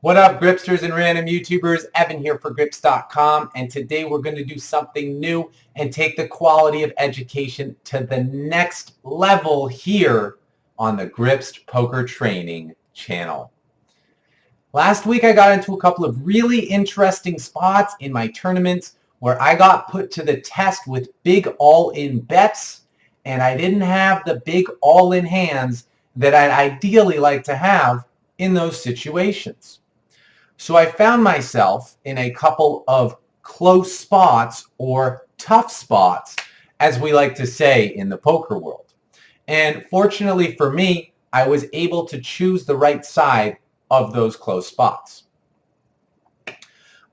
What up, Gripsters and random YouTubers? Evan here for Grips.com, and today we're going to do something new and take the quality of education to the next level here on the Grips Poker Training channel. Last week I got into a couple of really interesting spots in my tournaments where I got put to the test with big all-in bets, and I didn't have the big all-in hands that I'd ideally like to have in those situations. So I found myself in a couple of close spots or tough spots, as we like to say in the poker world. And fortunately for me, I was able to choose the right side of those close spots.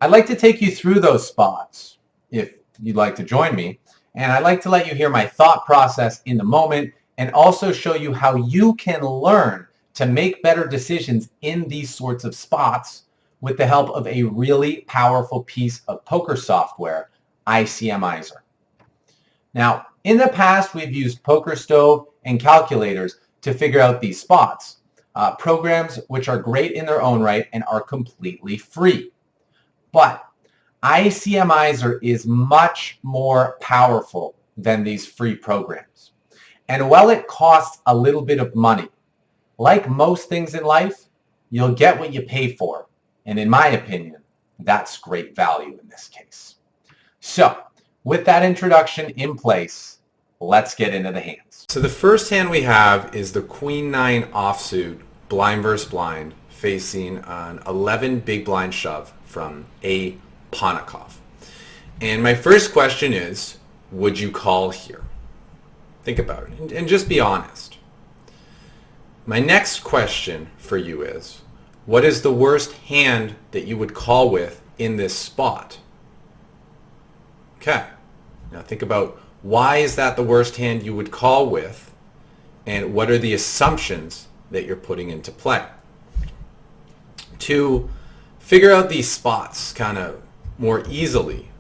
I'd like to take you through those spots if you'd like to join me. And I'd like to let you hear my thought process in the moment and also show you how you can learn to make better decisions in these sorts of spots with the help of a really powerful piece of poker software, ICMIZER. Now, in the past, we've used PokerStove and calculators to figure out these spots, programs which are great in their own right and are completely free. But ICMIZER is much more powerful than these free programs. And while it costs a little bit of money, like most things in life, you'll get what you pay for. And in my opinion, that's great value in this case. So, with that introduction in place, let's get into the hands. So the first hand we have is the Queen 9 offsuit, blind versus blind, facing an 11 big blind shove from A. Ponikov. And my first question is, would you call here? Think about it and just be honest. My next question for you is, what is the worst hand that you would call with in this spot? Okay, now think about why is that the worst hand you would call with, and what are the assumptions that you're putting into play? To figure out these spots kind of more easily,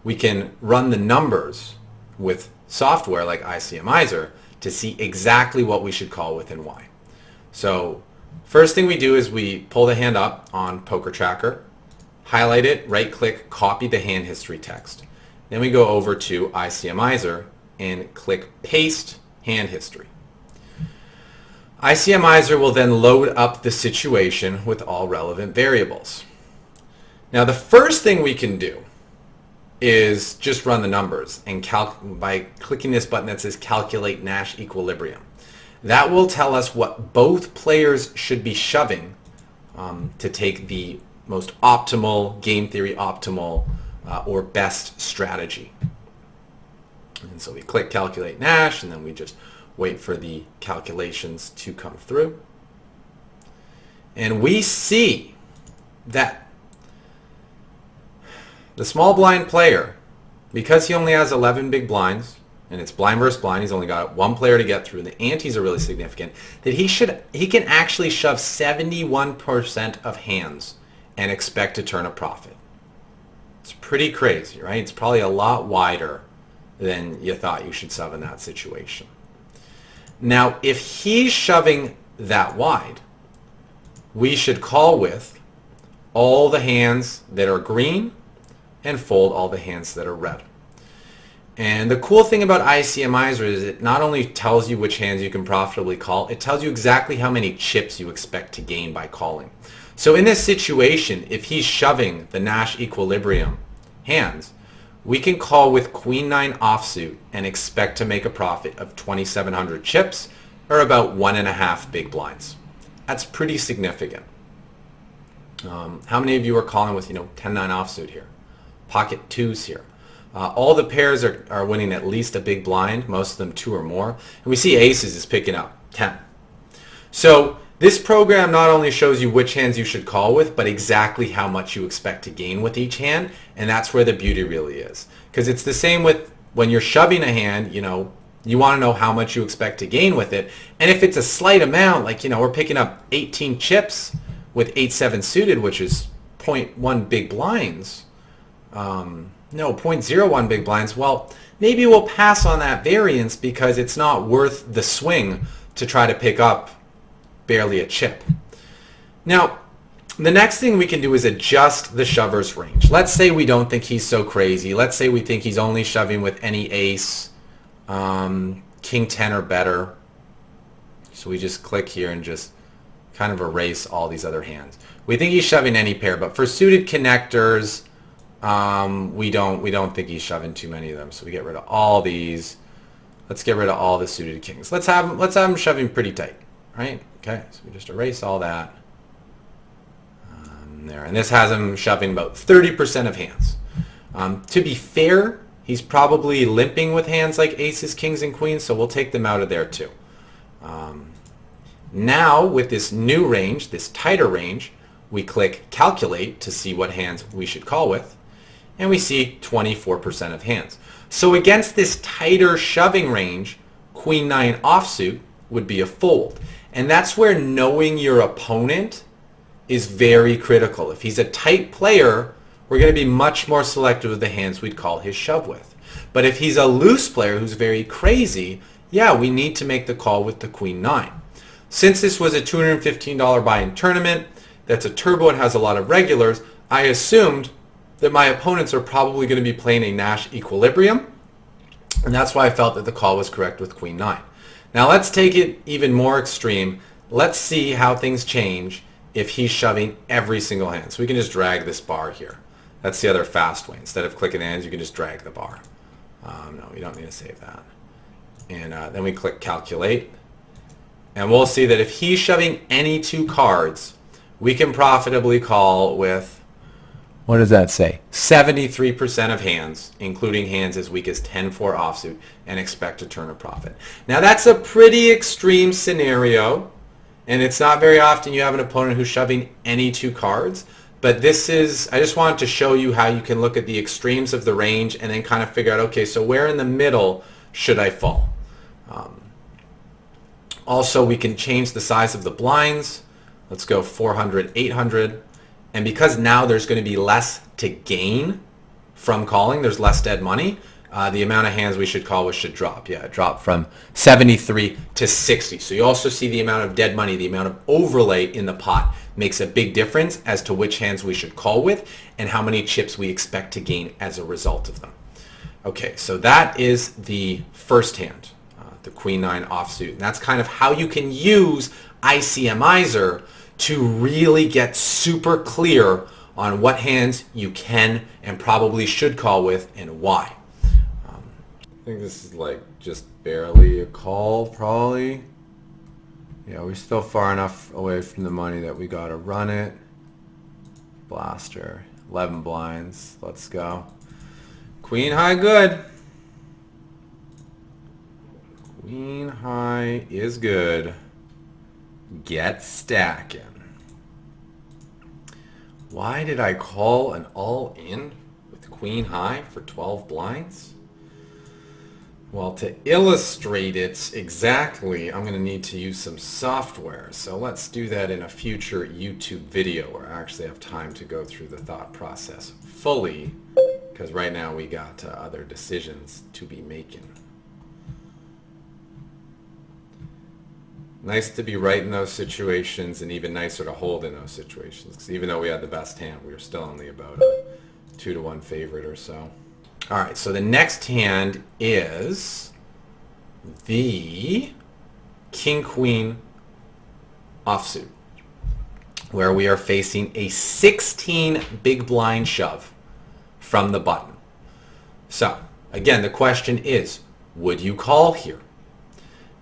we can run the numbers with software like ICMIZER to see exactly what we should call with and why. So first thing we do is we pull the hand up on Poker Tracker, highlight it, right click, copy the hand history text. Then we go over to ICMIZER and click paste hand history. ICMIZER will then load up the situation with all relevant variables. Now the first thing we can do is just run the numbers and by clicking this button that says calculate Nash equilibrium. That will tell us what both players should be shoving to take the most optimal, game theory optimal, or best strategy. And so we click calculate Nash, and then we just wait for the calculations to come through. And we see that the small blind player, because he only has 11 big blinds, and it's blind versus blind, he's only got one player to get through, and the antes are really significant, that he can actually shove 71% of hands and expect to turn a profit. It's pretty crazy, right? It's probably a lot wider than you thought you should shove in that situation. Now, if he's shoving that wide, we should call with all the hands that are green and fold all the hands that are red. And the cool thing about ICMIZER is it not only tells you which hands you can profitably call, it tells you exactly how many chips you expect to gain by calling. So in this situation, if he's shoving the Nash equilibrium hands, we can call with Queen 9 offsuit and expect to make a profit of 2,700 chips, or about 1.5 big blinds. That's pretty significant. How many of you are calling with 10-9 offsuit here? Pocket twos here. All the pairs are winning at least a big blind, most of them 2 or more. And we see aces is picking up 10. So this program not only shows you which hands you should call with, but exactly how much you expect to gain with each hand. And that's where the beauty really is. Because it's the same with when you're shoving a hand, you want to know how much you expect to gain with it. And if it's a slight amount, like, we're picking up 18 chips with 8-7 suited, which is 0.1 big blinds, 0.01 big blinds, well, maybe we'll pass on that variance because it's not worth the swing to try to pick up barely a chip. Now, the next thing we can do is adjust the shover's range. Let's say we don't think he's so crazy. Let's say we think he's only shoving with any ace, king 10 or better. So we just click here and just kind of erase all these other hands. We think he's shoving any pair, but for suited connectors, we don't think he's shoving too many of them. So we get rid of all these. Let's get rid of all the suited kings. Let's have him shoving pretty tight, right? Okay, so we just erase all that. There, and this has him shoving about 30% of hands. To be fair, he's probably limping with hands like aces, kings, and queens, so we'll take them out of there too. Now, with this new range, this tighter range, we click Calculate to see what hands we should call with, and we see 24% of hands. So against this tighter shoving range, Queen 9 offsuit would be a fold. And that's where knowing your opponent is very critical. If he's a tight player, we're going to be much more selective of the hands we'd call his shove with. But if he's a loose player who's very crazy, yeah, we need to make the call with the Queen 9. Since this was a $215 buy-in tournament, that's a turbo and has a lot of regulars, I assumed that my opponents are probably going to be playing a Nash equilibrium, and that's why I felt that the call was correct with Queen 9. Now let's take it even more extreme. Let's see how things change if he's shoving every single hand. So we can just drag this bar here. That's the other fast way. Instead of clicking the hands, you can just drag the bar. No, we don't need to save that. And then we click Calculate. And we'll see that if he's shoving any two cards, we can profitably call with, what does that say? 73% of hands, including hands as weak as 10-4 offsuit, and expect a turn of profit. Now that's a pretty extreme scenario. And it's not very often you have an opponent who's shoving any two cards. But this is, I just wanted to show you how you can look at the extremes of the range and then kind of figure out, okay, so where in the middle should I fall? Also, we can change the size of the blinds. Let's go 400, 800. And because now there's going to be less to gain from calling, there's less dead money, the amount of hands we should call should drop. Yeah, drop from 73 to 60. So you also see the amount of dead money, the amount of overlay in the pot makes a big difference as to which hands we should call with and how many chips we expect to gain as a result of them. Okay, so that is the first hand, the Queen 9 offsuit. And that's kind of how you can use ICMIZER to really get super clear on what hands you can and probably should call with and why. I think this is like just barely a call, probably. Yeah, we're still far enough away from the money that we gotta run it. Blaster, 11 blinds, let's go. Queen high good. Queen high is good. Get stacking. Why did I call an all-in with Queen high for 12 blinds? Well, to illustrate it exactly, I'm going to need to use some software. So let's do that in a future YouTube video where I actually have time to go through the thought process fully, because right now we got other decisions to be making. Nice to be right in those situations, and even nicer to hold in those situations, because even though we had the best hand, we were still only about a 2-to-1 favorite or so. All right, so the next hand is the King-Queen offsuit, where we are facing a 16 big blind shove from the button. So, again, the question is, would you call here?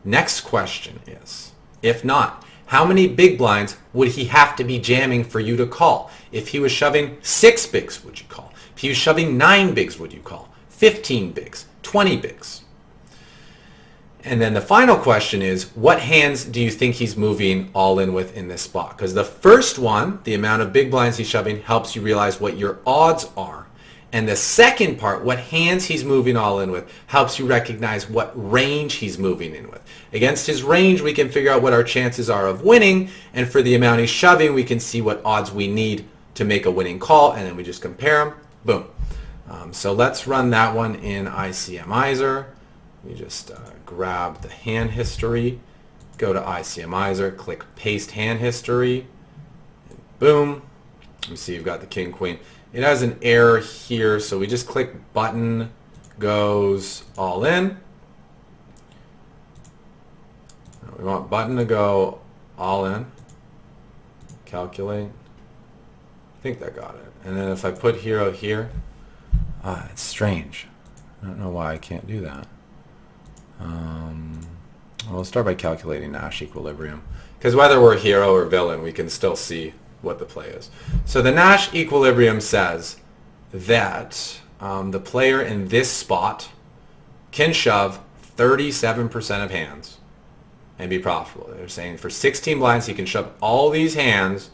Next question is, if not, how many big blinds would he have to be jamming for you to call? If he was shoving 6 bigs, would you call? If he was shoving 9 bigs, would you call? 15 bigs, 20 bigs. And then the final question is, what hands do you think he's moving all in with in this spot? Because the first one, the amount of big blinds he's shoving, helps you realize what your odds are. And the second part, what hands he's moving all in with, helps you recognize what range he's moving in with. Against his range, we can figure out what our chances are of winning. And for the amount he's shoving, we can see what odds we need to make a winning call. And then we just compare them. Boom. So let's run that one in ICMIZER. We just grab the hand history, go to ICMIZER, click Paste Hand History, boom. You see you've got the king, queen. It has an error here, so we just click button goes all in. We want button to go all in. Calculate. I think that got it. And then if I put hero here, it's strange. I don't know why I can't do that. We'll start by calculating Nash equilibrium. Because whether we're hero or villain, we can still see what the play is. So the Nash equilibrium says that the player in this spot can shove 37% of hands and be profitable. They're saying for 16 blinds, he can shove all these hands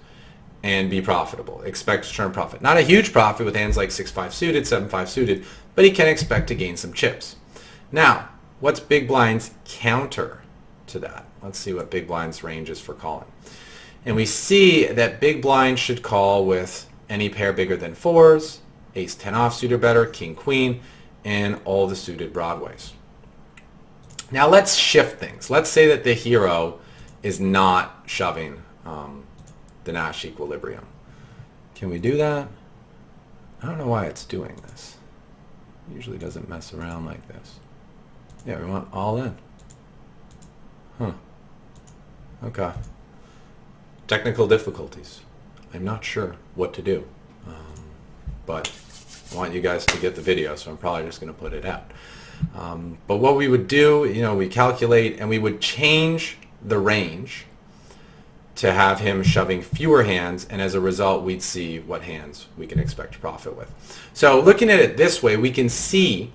and be profitable. Expect to turn profit. Not a huge profit with hands like 6-5 suited, 7-5 suited, but he can expect to gain some chips. Now, what's big blind's counter to that? Let's see what big blind's range is for calling. And we see that big blind should call with any pair bigger than 4s, ace 10 offsuit or better, king queen, and all the suited broadways. Now let's shift things. Let's say that the hero is not shoving the Nash equilibrium. Can we do that? I don't know why it's doing this. It usually doesn't mess around like this. Yeah, we want all in. Huh. Okay. Technical difficulties. I'm not sure what to do. But I want you guys to get the video, so I'm probably just going to put it out. But what we would do, we calculate and we would change the range to have him shoving fewer hands, and as a result we'd see what hands we can expect to profit with. So looking at it this way, we can see,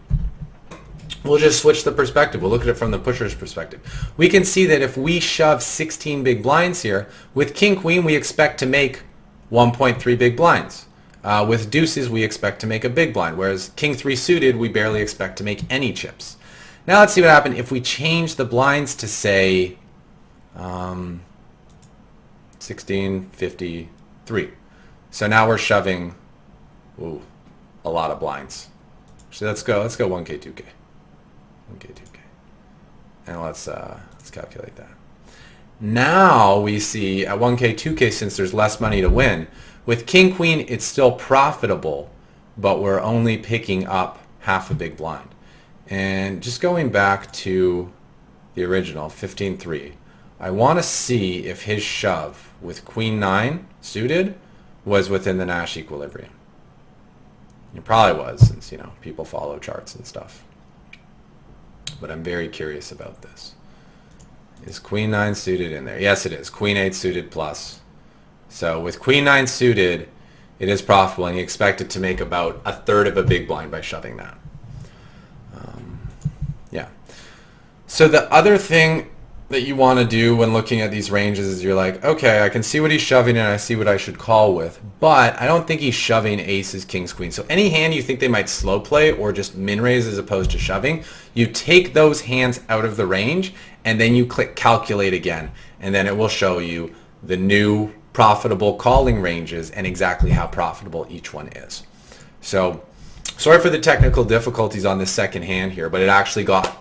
we'll just switch the perspective. We'll look at it from the pusher's perspective. We can see that if we shove 16 big blinds here, with king queen we expect to make 1.3 big blinds. With deuces we expect to make a big blind, whereas king 3 suited we barely expect to make any chips. Now let's see what happens if we change the blinds to say 1653. So now we're shoving a lot of blinds. So let's go 1K 2K. 1K 2K. And let's calculate that. Now we see at 1K 2K, since there's less money to win, with king queen it's still profitable, but we're only picking up half a big blind. And just going back to the original 15-3, I want to see if his shove with queen 9 suited was within the Nash equilibrium. It probably was, since people follow charts and stuff. But I'm very curious about this. Is queen 9 suited in there? Yes, it is. Queen 8 suited plus. So with queen 9 suited, it is profitable, and you expect it to make about a third of a big blind by shoving that. Yeah. So the other thing that you want to do when looking at these ranges is you're like, okay, I can see what he's shoving and I see what I should call with, but I don't think he's shoving aces, kings, queens. So any hand you think they might slow play or just min raise as opposed to shoving, you take those hands out of the range and then you click calculate again, and then it will show you the new profitable calling ranges and exactly how profitable each one is. So sorry for the technical difficulties on this second hand here, but it actually got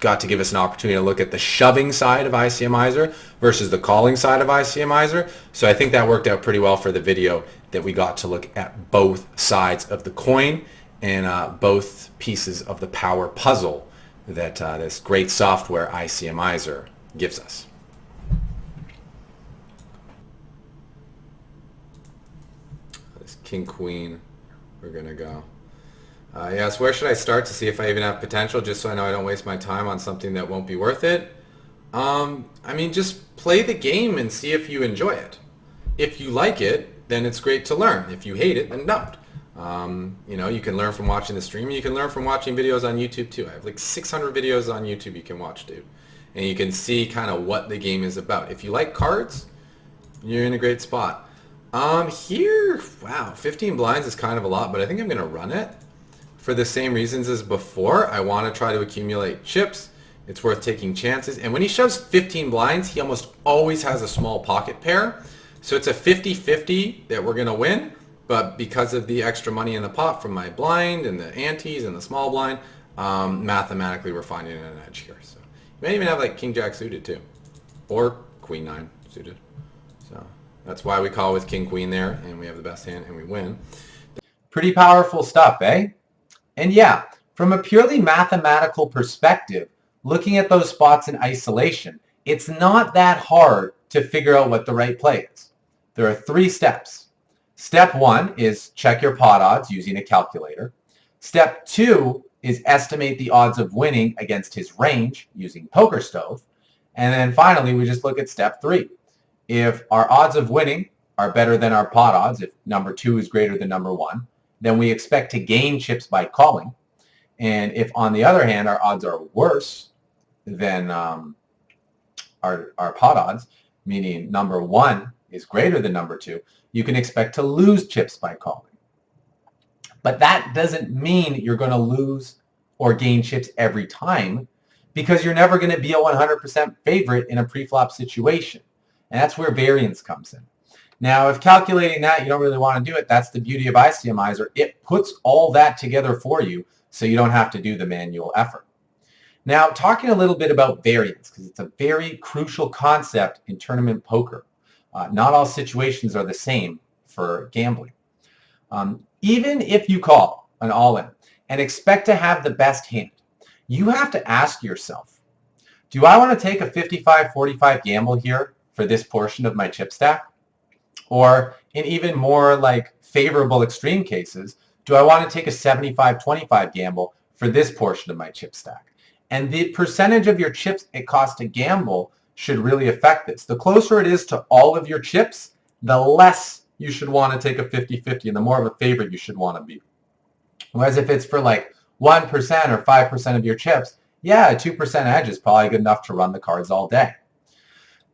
to give us an opportunity to look at the shoving side of ICMIZER versus the calling side of ICMIZER. So I think that worked out pretty well for the video, that we got to look at both sides of the coin and both pieces of the power puzzle that this great software ICMIZER gives us. This king queen, we're gonna go. Yes, where should I start to see if I even have potential, just so I know I don't waste my time on something that won't be worth it? I mean, just play the game and see if you enjoy it. If you like it, then it's great to learn. If you hate it, then don't. You can learn from watching the stream. You can learn from watching videos on YouTube too. I have like 600 videos on YouTube you can watch, dude. And you can see kind of what the game is about. If you like cards, you're in a great spot. Here, wow, 15 blinds is kind of a lot, but I think I'm going to run it. For the same reasons as before, I want to try to accumulate chips. It's worth taking chances. And when he shoves 15 blinds, he almost always has a small pocket pair. So it's a 50-50 that we're going to win. But because of the extra money in the pot from my blind and the antes and the small blind, mathematically we're finding an edge here. So you may even have like king jack suited too. Or queen 9 suited. So That's why we call with king queen there, and we have the best hand and we win. Pretty powerful stuff, eh? And yeah, from a purely mathematical perspective, looking at those spots in isolation, it's not that hard to figure out what the right play is. There are 3 steps. Step 1 is check your pot odds using a calculator. Step 2 is estimate the odds of winning against his range using Poker Stove. And then finally, we just look at step 3. If our odds of winning are better than our pot odds, if number 2 is greater than number 1, then we expect to gain chips by calling. And if, on the other hand, our odds are worse than our pot odds, meaning number 1 is greater than number 2, you can expect to lose chips by calling. But that doesn't mean you're going to lose or gain chips every time, because you're never going to be a 100% favorite in a preflop situation. And that's where variance comes in. Now, if calculating that, you don't really want to do it, that's the beauty of ICMIZER. It puts all that together for you so you don't have to do the manual effort. Now, talking a little bit about variance, because it's a very crucial concept in tournament poker. Not all situations are the same for gambling. Even if you call an all-in and expect to have the best hand, you have to ask yourself, do I want to take a 55-45 gamble here for this portion of my chip stack? Or in even more like favorable extreme cases, do I want to take a 75-25 gamble for this portion of my chip stack? And the percentage of your chips it costs to gamble should really affect this. The closer it is to all of your chips, the less you should want to take a 50-50 and the more of a favorite you should want to be. Whereas if it's for like 1% or 5% of your chips, yeah, a 2% edge is probably good enough to run the cards all day.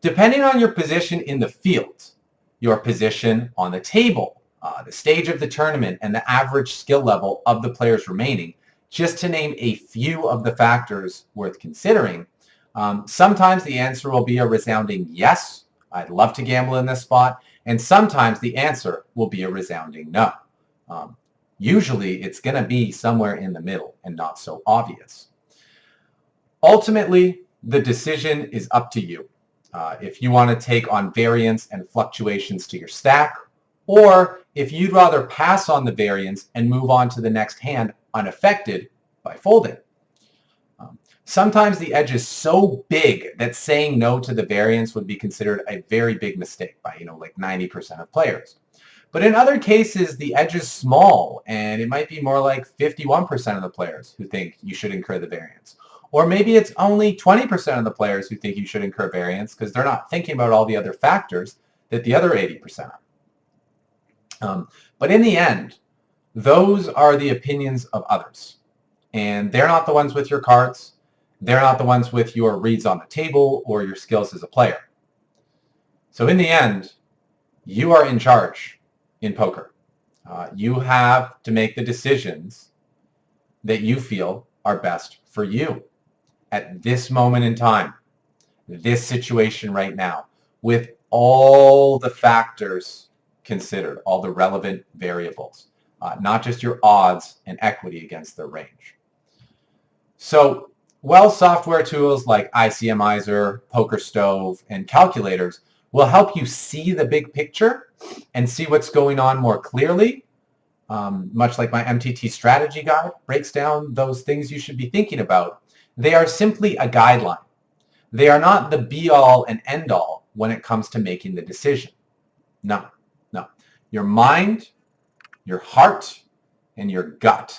Depending on your position in the field, your position on the table, the stage of the tournament, and the average skill level of the players remaining, just to name a few of the factors worth considering, sometimes the answer will be a resounding yes, I'd love to gamble in this spot, and sometimes the answer will be a resounding no. Usually it's going to be somewhere in the middle and not so obvious. Ultimately, the decision is up to you. If you want to take on variance and fluctuations to your stack, or if you'd rather pass on the variance and move on to the next hand unaffected by folding. Sometimes the edge is so big that saying no to the variance would be considered a very big mistake by, like 90% of players. But in other cases, the edge is small, and it might be more like 51% of the players who think you should incur the variance. Or maybe it's only 20% of the players who think you should incur variance because they're not thinking about all the other factors that the other 80% are. But in the end, those are the opinions of others. And they're not the ones with your cards. They're not the ones with your reads on the table or your skills as a player. So in the end, you are in charge in poker. You have to make the decisions that you feel are best for you at this moment in time, this situation right now, with all the factors considered, all the relevant variables, not just your odds and equity against the range. So, software tools like ICMIZER, Poker Stove, and calculators will help you see the big picture and see what's going on more clearly, much like my MTT strategy guide breaks down those things you should be thinking about. They are simply a guideline. They are not the be-all and end-all when it comes to making the decision. No. Your mind, your heart, and your gut,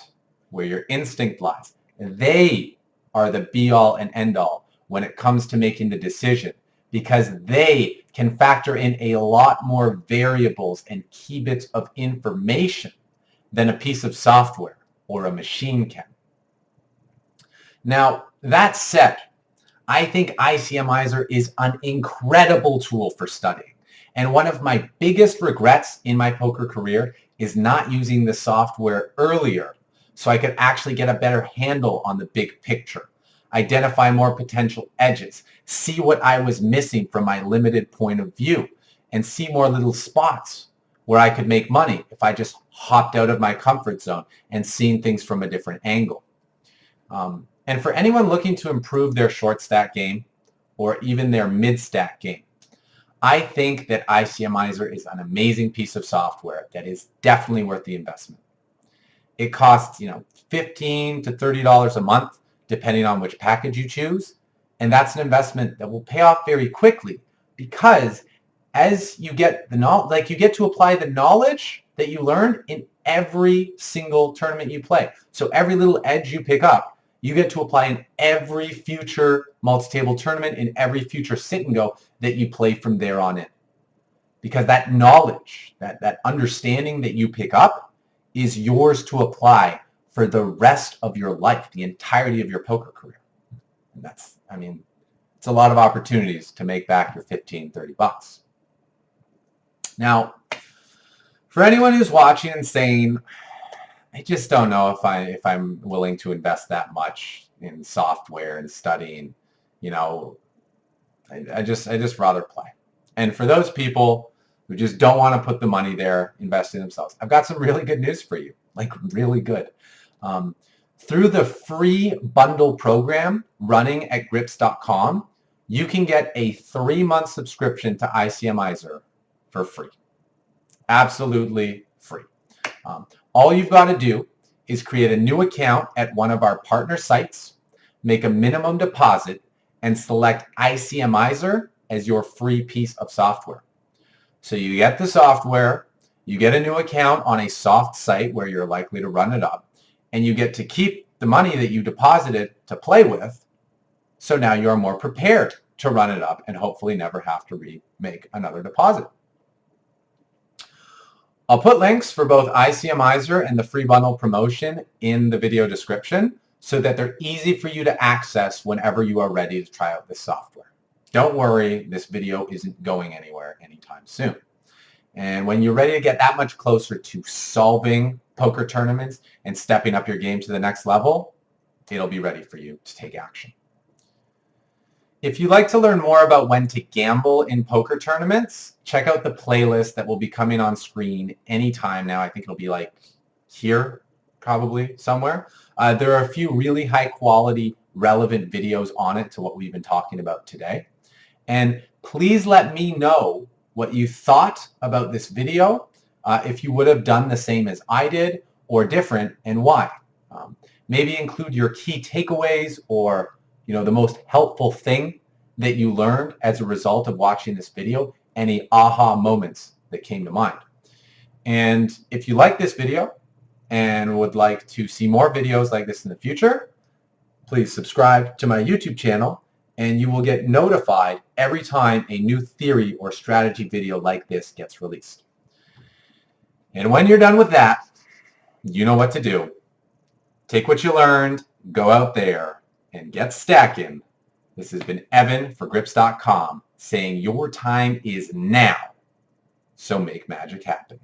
where your instinct lies, they are the be-all and end-all when it comes to making the decision, because they can factor in a lot more variables and key bits of information than a piece of software or a machine can. Now, that said, I think ICMIZER is an incredible tool for studying. And one of my biggest regrets in my poker career is not using the software earlier so I could actually get a better handle on the big picture, identify more potential edges, see what I was missing from my limited point of view, and see more little spots where I could make money if I just hopped out of my comfort zone and seen things from a different angle. And for anyone looking to improve their short stack game or even their mid stack game, I think that ICMIZER is an amazing piece of software that is definitely worth the investment. It costs, $15 to $30 a month, depending on which package you choose. And that's an investment that will pay off very quickly, because as you get the knowledge, like you get to apply the knowledge that you learned in every single tournament you play. So every little edge you pick up, you get to apply in every future multi-table tournament, in every future sit and go that you play from there on in. Because that knowledge, that understanding that you pick up is yours to apply for the rest of your life, the entirety of your poker career. And that's, it's a lot of opportunities to make back your 15, 30 bucks. Now, for anyone who's watching and saying, I just don't know if I'm willing to invest that much in software and studying, I just rather play. And for those people who just don't want to put the money there, invest in themselves, I've got some really good news for you, like really good. Through the free bundle program running at grips.com, you can get a 3-month subscription to ICMIZER for free. Absolutely free. All you've got to do is create a new account at one of our partner sites, make a minimum deposit, and select ICMIZER as your free piece of software. So you get the software, you get a new account on a soft site where you're likely to run it up, and you get to keep the money that you deposited to play with. So now you're more prepared to run it up and hopefully never have to remake another deposit. I'll put links for both ICMIZER and the free bundle promotion in the video description so that they're easy for you to access whenever you are ready to try out this software. Don't worry, this video isn't going anywhere anytime soon. And when you're ready to get that much closer to solving poker tournaments and stepping up your game to the next level, it'll be ready for you to take action. If you'd like to learn more about when to gamble in poker tournaments, check out the playlist that will be coming on screen anytime now. I think it'll be like here, probably somewhere. There are a few really high quality, relevant videos on it to what we've been talking about today. And please let me know what you thought about this video, if you would have done the same as I did or different, and why. Maybe include your key takeaways or the most helpful thing that you learned as a result of watching this video, any aha moments that came to mind. And if you like this video and would like to see more videos like this in the future, please subscribe to my YouTube channel and you will get notified every time a new theory or strategy video like this gets released. And when you're done with that, you know what to do. Take what you learned, go out there, and get stacking. This has been Evan for Grips.com saying your time is now, so make magic happen.